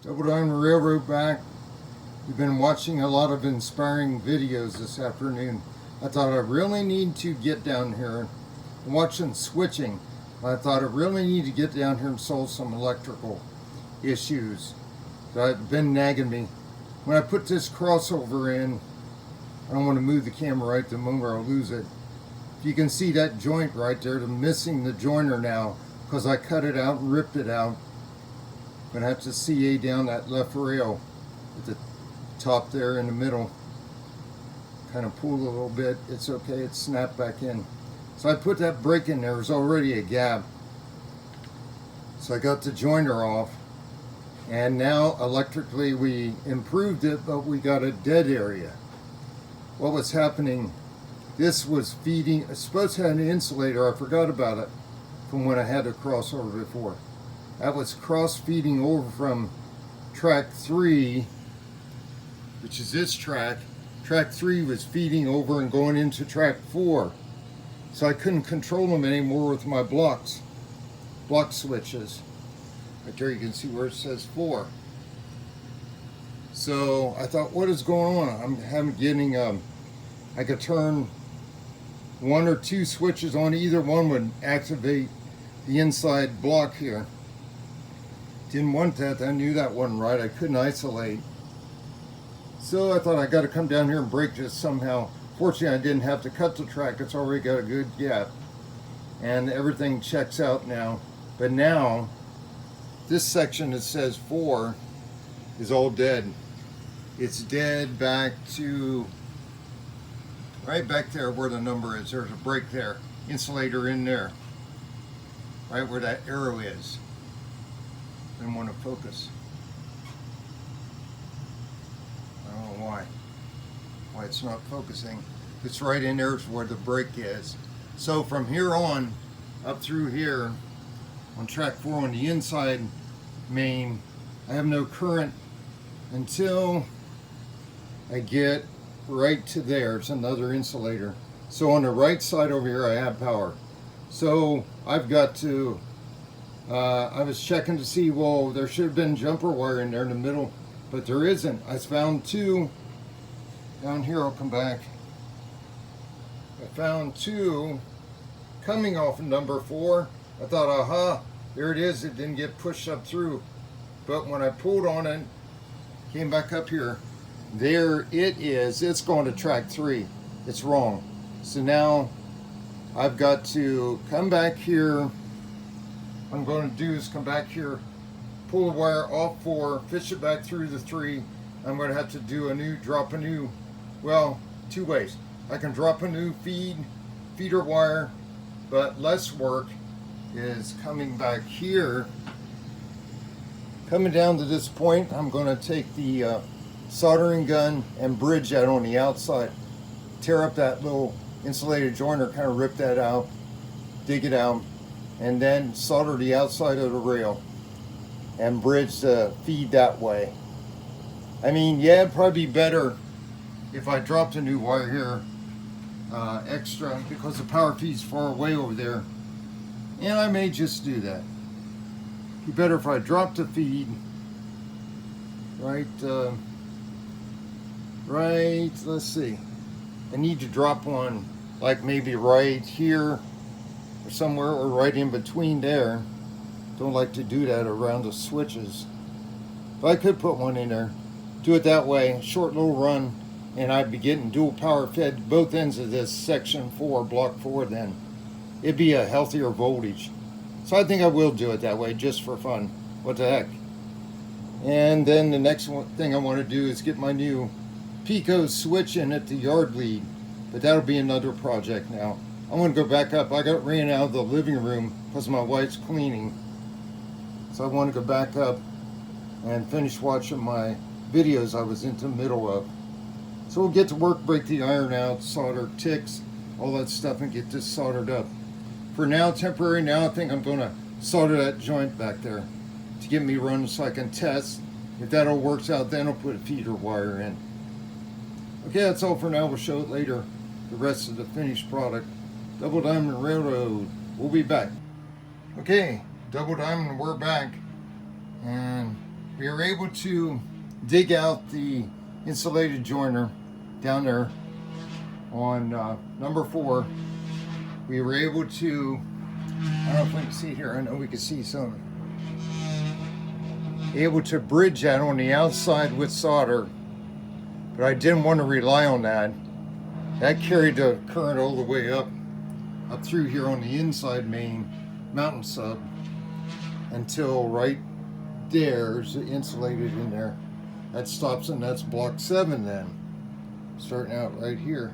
W&LE Railroad back. We've been watching a lot of inspiring videos this afternoon. I thought I really need to get down here. I'm watching switching. I thought I really need to get down here and solve some electrical issues that have been nagging me. When I put this crossover in, I don't want to move the camera right the moment or I'll lose it. You can see that joint right there. I'm missing the joiner now because I cut it out and ripped it out. I'm going to have to CA down that left rail at the top there in the middle. Kind of pull a little bit. It's okay. It's snapped back in. So I put that brake in there. There's already a gap. So I got the joiner off. And now electrically we improved it, but we got a dead area. What was happening, this was feeding, it's supposed to have an insulator, I forgot about it from when I had a crossover before. That was cross feeding over from track 3, which is this track. Track 3 was feeding over and going into track 4. So I couldn't control them anymore with my block switches. Right there you can see where it says 4. So I thought, what is going on? I'm getting, I could turn 1 or 2 switches on, either one would activate the inside block here. Didn't want that, I knew that wasn't right, I couldn't isolate. So I thought I got to come down here and break this somehow. Fortunately I didn't have to cut the track, it's already got a good gap. And everything checks out now. But now, this section that says 4 is all dead. It's dead back to, right back there where the number is. There's a break there, insulator in there. Right where that arrow is. Didn't want to focus. I don't know why it's not focusing. It's right in there where the brake is. So from here on, up through here, on track 4 on the inside main, I have no current until I get right to there. It's another insulator. So on the right side over here I have power. So I've got to, I was checking to see, well, there should have been jumper wire in there in the middle, but there isn't. I found 2 down here. I'll come back. I found 2 coming off of number 4. I thought, aha, there it is. It didn't get pushed up through. But when I pulled on it, came back up here, there it is. It's going to track 3. It's wrong. So now I've got to come back here. What I'm going to do is come back here, pull the wire off 4, fish it back through the 3. I'm going to have to do drop a new, well, 2 ways. I can drop a new feeder wire, but less work is coming back here. Coming down to this point, I'm going to take the soldering gun and bridge that on the outside. Tear up that little insulated joiner, kind of rip that out, dig it out, and then solder the outside of the rail and bridge the feed that way. I mean, yeah, it'd probably be better if I dropped a new wire here extra, because the power feed's far away over there, and I may just do that. It'd be better if I dropped the feed right, let's see, I need to drop one like maybe right here or somewhere, or right in between there. Don't like to do that around the switches, but I could put one in there, do it that way, short little run, and I'd be getting dual power fed both ends of this section 4, block 4. Then it'd be a healthier voltage. So I think I will do it that way just for fun. What the heck. And then the next thing I want to do is get my new Pico switch in at the yard lead, but that'll be another project now. I'm going to go back up. I got ran out of the living room because my wife's cleaning. So I want to go back up and finish watching my videos I was into the middle of. So we'll get to work, break the iron out, solder ticks, all that stuff, and get this soldered up. For now, temporary now, I think I'm going to solder that joint back there to get me running so I can test. If that all works out, then I'll put a feeder wire in. Okay, that's all for now. We'll show it later, the rest of the finished product. Double Diamond Railroad. We'll be back. Okay, Double Diamond, we're back. And we were able to dig out the insulated joiner down there on number 4. We were able to, I don't know if we can see it here, I know we can see some, able to bridge that on the outside with solder, but I didn't want to rely on that. That carried the current all the way up through here on the inside main mountain sub until right there's insulated in there. That stops, and that's block 7 then, starting out right here.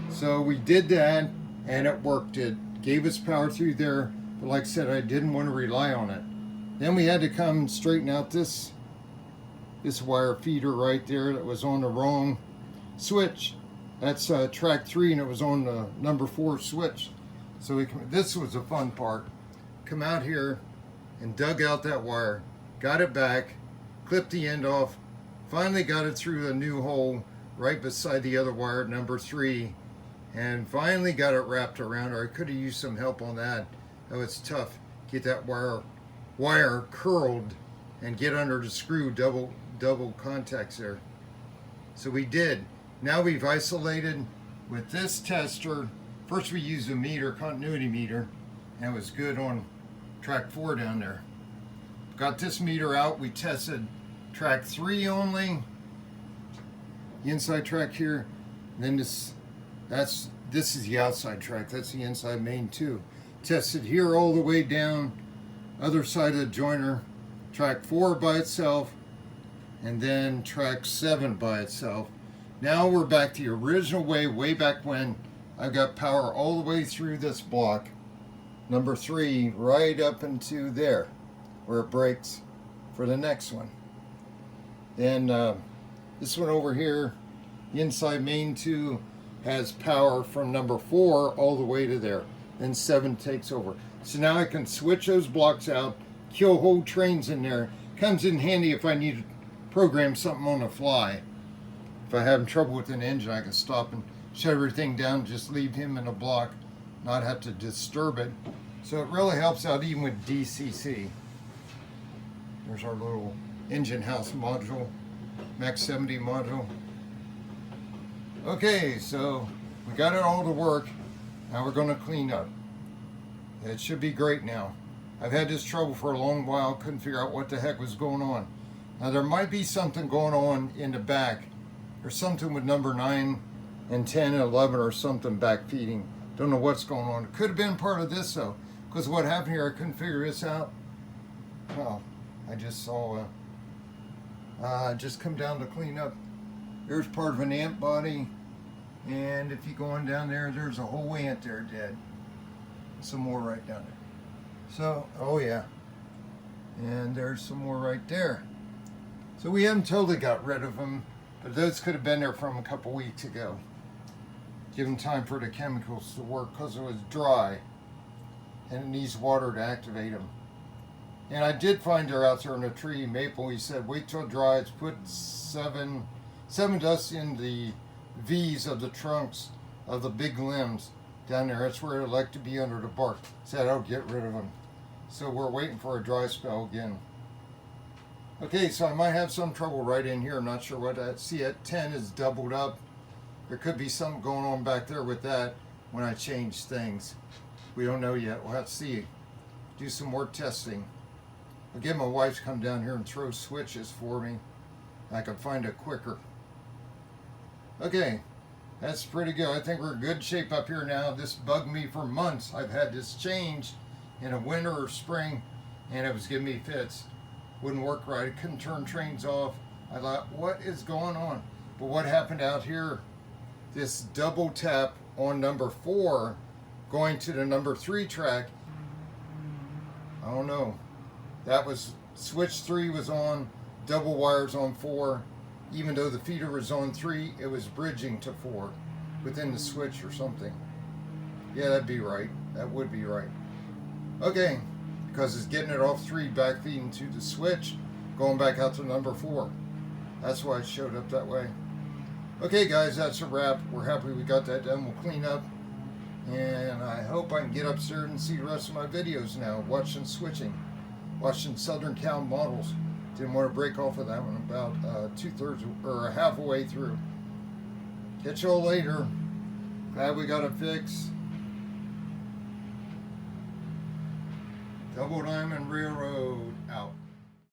So we did that and it worked. It gave us power through there, but like I said, I didn't want to rely on it. Then we had to come straighten out this wire feeder right there that was on the wrong switch. That's track 3, and it was on the number 4 switch. So this was the fun part. Come out here and dug out that wire, got it back, clipped the end off, finally got it through a new hole right beside the other wire, number 3, and finally got it wrapped around. Or I could have used some help on that. That was tough. Get that wire curled and get under the screw, double contacts there. So we did. Now we've isolated with this tester. First we used a meter, continuity meter, and it was good on track 4 down there. Got this meter out, we tested track 3 only, the inside track here, and then this is the outside track, that's the inside main 2. Tested here all the way down, other side of the joiner, track 4 by itself, and then track 7 by itself. Now we're back the original way back when. I've got power all the way through this block, number 3, right up into there, where it breaks for the next one. Then this one over here, the inside main 2, has power from number 4 all the way to there. Then 7 takes over. So now I can switch those blocks out, kill whole trains in there. Comes in handy if I need to program something on the fly. If I'm having trouble with an engine, I can stop and shut everything down, just leave him in a block, not have to disturb it. So it really helps out even with DCC. There's our little engine house module, Max 70 module. Okay, so we got it all to work. Now we're going to clean up. It should be great now. I've had this trouble for a long while, couldn't figure out what the heck was going on. Now there might be something going on in the back. There's something with number 9 and 10 and 11 or something back feeding. Don't know what's going on. It could have been part of this though, because what happened here, I couldn't figure this out. Well, I just saw just come down to clean up. There's part of an ant body, and if you go on down there, there's a whole ant there dead. Some more right down there. So, oh yeah, and there's some more right there. So we haven't totally got rid of them, but those could have been there from a couple weeks ago. Give them time for the chemicals to work because it was dry and it needs water to activate them. And I did find her out there in a tree, maple. He said, wait till it dries, put seven dust in the V's of the trunks of the big limbs down there. That's where they like to be under the bark. Said I'll get rid of them. So we're waiting for a dry spell again. Okay, so I might have some trouble right in here. I'm not sure what that. See, at 10 is doubled up. There could be something going on back there with that when I change things. We don't know yet. We'll have to see. Do some more testing. I'll get my wife to come down here and throw switches for me. I can find it quicker. Okay, that's pretty good. I think we're in good shape up here now. This bugged me for months. I've had this changed in a winter or spring, and it was giving me fits. Wouldn't work right. I couldn't turn trains off. I thought, what is going on? But what happened out here, this double tap on number 4 going to the number 3 track, I don't know. That was, switch 3 was on, double wires on 4. Even though the feeder was on 3, it was bridging to 4 within the switch or something. Yeah, that'd be right. That would be right. Okay, because it's getting it off 3, back feeding to the switch, going back out to number 4. That's why it showed up that way. Okay guys, that's a wrap. We're happy we got that done. We'll clean up, and I hope I can get upstairs and see the rest of my videos now, watching switching, watching Southern Cal models. Didn't want to break off of that one about 2/3 or half a way through. Catch y'all later. Glad we got it fixed. Double Diamond Railroad out.